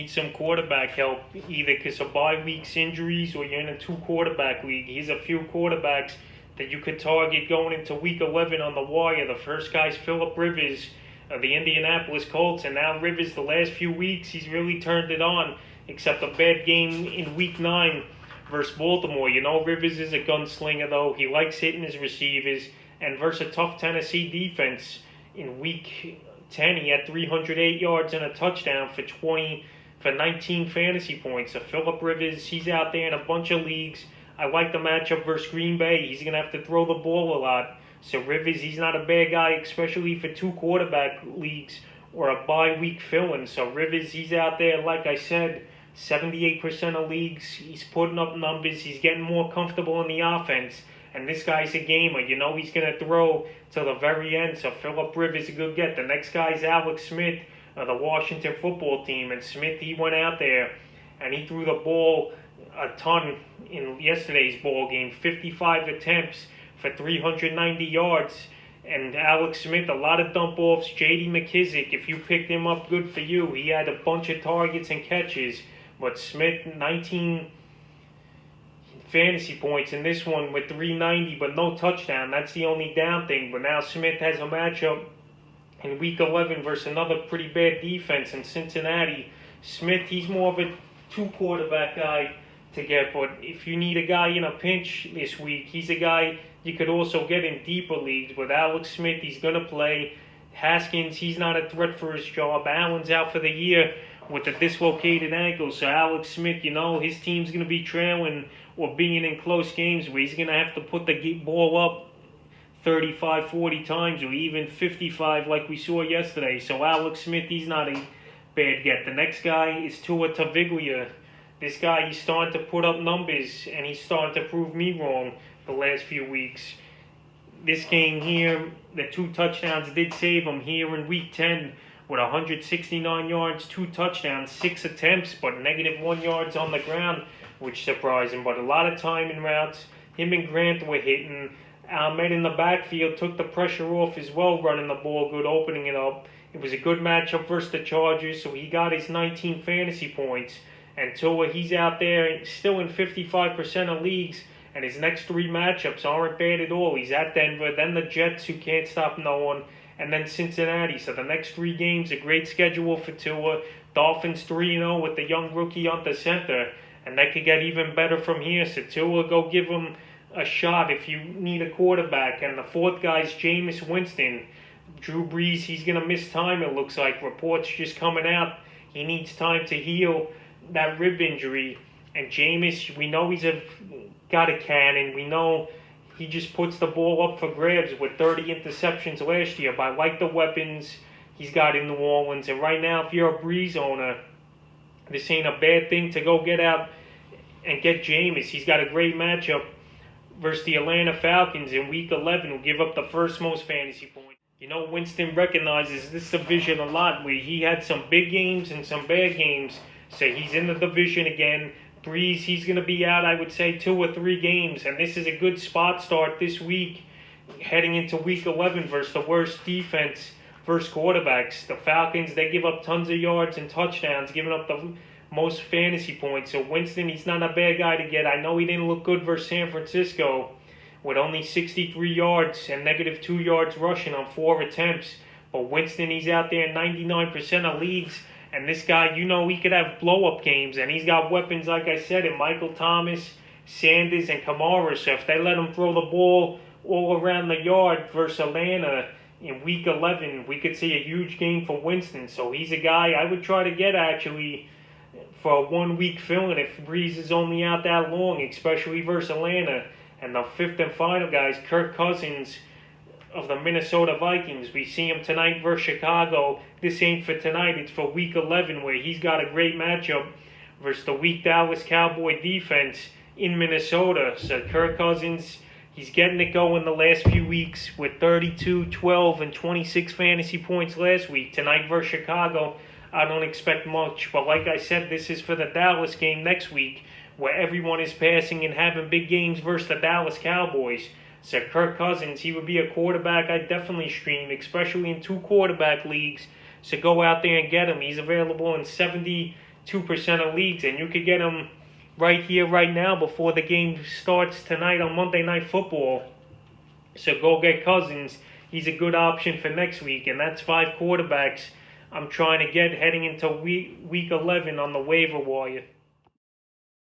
need some quarterback help, either because of bye weeks injuries or you're in a 2 quarterback league. Here's a few quarterbacks that you could target going into week 11 on the wire. The first guy's Phillip Rivers of the Indianapolis Colts, and now Rivers, the last few weeks, he's really turned it on, except a bad game in week 9 versus Baltimore. You know, Rivers is a gunslinger, though. He likes hitting his receivers, and versus a tough Tennessee defense in week 10, he had 308 yards and a touchdown for 19 fantasy points. So Phillip Rivers, he's out there in a bunch of leagues. I like the matchup versus Green Bay. He's going to have to throw the ball a lot. So Rivers, he's not a bad guy, especially for 2 quarterback leagues or a bye week fill-in. So Rivers, he's out there, like I said, 78% of leagues. He's putting up numbers. He's getting more comfortable in the offense. And this guy's a gamer. You know he's going to throw till the very end. So Phillip Rivers is a good get. The next guy's Alex Smith of the Washington football team. And Smith, he went out there and he threw the ball a ton in yesterday's ball game. 55 attempts for 390 yards. And Alex Smith, a lot of dump offs. J.D. McKissick, if you picked him up, good for you. He had a bunch of targets and catches. But Smith, 19 fantasy points in this one with 390, but no touchdown. That's the only down thing. But now Smith has a matchup in week 11 versus another pretty bad defense in Cincinnati. Smith, he's more of a 2 quarterback guy to get, but if you need a guy in a pinch this week, he's a guy you could also get in deeper leagues. But Alex Smith, he's going to play. Haskins, he's not a threat for his job. Allen's out for the year with a dislocated ankle. So Alex Smith, you know, his team's going to be trailing or being in close games where he's going to have to put the ball up 35, 40 times or even 55 like we saw yesterday. So Alex Smith, he's not a bad get. The next guy is Tua Taviglia. This guy, he's starting to put up numbers, and he's starting to prove me wrong the last few weeks. This game here, the 2 touchdowns did save him here in week 10 with 169 yards, 2 touchdowns, 6 attempts, but -1 yards on the ground, which surprised him. But a lot of timing routes. Him and Grant were hitting. Ahmed in the backfield took the pressure off as well, running the ball good, opening it up. It was a good matchup versus the Chargers, so he got his 19 fantasy points. And Tua, he's out there still in 55% of leagues, and his next 3 matchups aren't bad at all. He's at Denver, then the Jets, who can't stop no one, and then Cincinnati. So the next 3 games, a great schedule for Tua. Dolphins 3-0 with the young rookie on the center, and that could get even better from here. So Tua, go give him a shot if you need a quarterback. And the 4th guy's Jameis Winston. Drew Brees, he's going to miss time, it looks like. Reports just coming out. He needs time to heal that rib injury. And Jameis, we know got a cannon. We know he just puts the ball up for grabs with 30 interceptions last year. But I like the weapons he's got in New Orleans. And right now, if you're a Brees owner, this ain't a bad thing to go get out and get Jameis. He's got a great matchup versus the Atlanta Falcons in week 11, who give up the first most fantasy points. You know, Winston recognizes this division a lot, where he had some big games and some bad games. So he's in the division again. Brees, he's going to be out, I would say, 2 or 3 games. And this is a good spot start this week, heading into week 11 versus the worst defense versus quarterbacks. The Falcons, they give up tons of yards and touchdowns, giving up the most fantasy points. So Winston, he's not a bad guy to get. I know he didn't look good versus San Francisco with only 63 yards and -2 yards rushing on 4 attempts. But Winston, he's out there in 99% of leagues. And this guy, you know, he could have blow-up games. And he's got weapons, like I said, in Michael Thomas, Sanders, and Kamara. So if they let him throw the ball all around the yard versus Atlanta in week 11, we could see a huge game for Winston. So he's a guy I would try to get, actually, for a 1-week fill-in if Brees is only out that long, especially versus Atlanta. And the 5th and final guy is Kirk Cousins of the Minnesota Vikings. We see him tonight versus Chicago. This ain't for tonight, it's for week 11, where he's got a great matchup versus the weak Dallas Cowboy defense in Minnesota. So Kirk Cousins, he's getting it going the last few weeks with 32, 12, and 26 fantasy points last week. Tonight versus Chicago, I don't expect much. But like I said, this is for the Dallas game next week, where everyone is passing and having big games versus the Dallas Cowboys. So Kirk Cousins, he would be a quarterback I'd definitely stream, especially in 2 quarterback leagues. So go out there and get him. He's available in 70 2% of leagues, and you could get him right here, right now, before the game starts tonight on Monday Night Football. So go get Cousins. He's a good option for next week, and that's 5 quarterbacks I'm trying to get heading into week 11 on the waiver wire.